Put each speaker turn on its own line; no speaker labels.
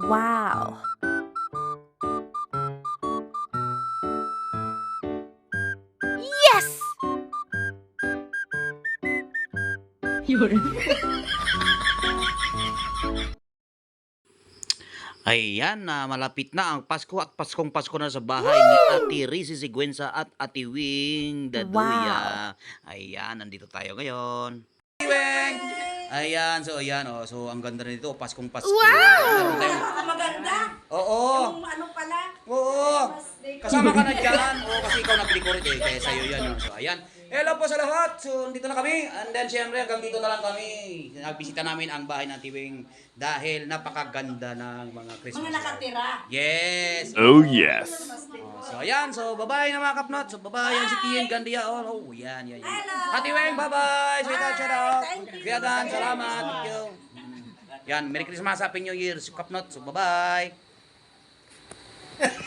Wow! Yes!
Ayan na, malapit na ang Pasko at Paskong Pasko na sa bahay ni Ate Rizzy Sigüenza at Ate Wing Daduya. Ayan, nandito tayo ngayon. Wing! Ayan, so ang ganda nito, Paskong Pasko. Meron tayong...
Maganda.
Oo,
Yung ano pala.
oo. Kasama ka na dyan. Oo, kasi ikaw nag-decorate eh, kaya sa'yo yan. No? So, ayan. Hello po sa lahat. So, dito na kami. And then, syempre, hanggang dito na lang kami. Nagbisita namin ang bahay ng Tiwing dahil napakaganda ng mga Christmas.
Mga nakatira.
Yes.
Oh yes.
So, ayan. So, bye-bye na mga kapnot. So, bye-bye. Yan si Tien Gandia. Oh, yan.
Hello.
Ate Weng, bye-bye. Shout out.
Thank you.
Kuya Dan, salamat. Thank you. Yan. Merry Christmas. Happy New Year. So, kapnot. So, bye-bye.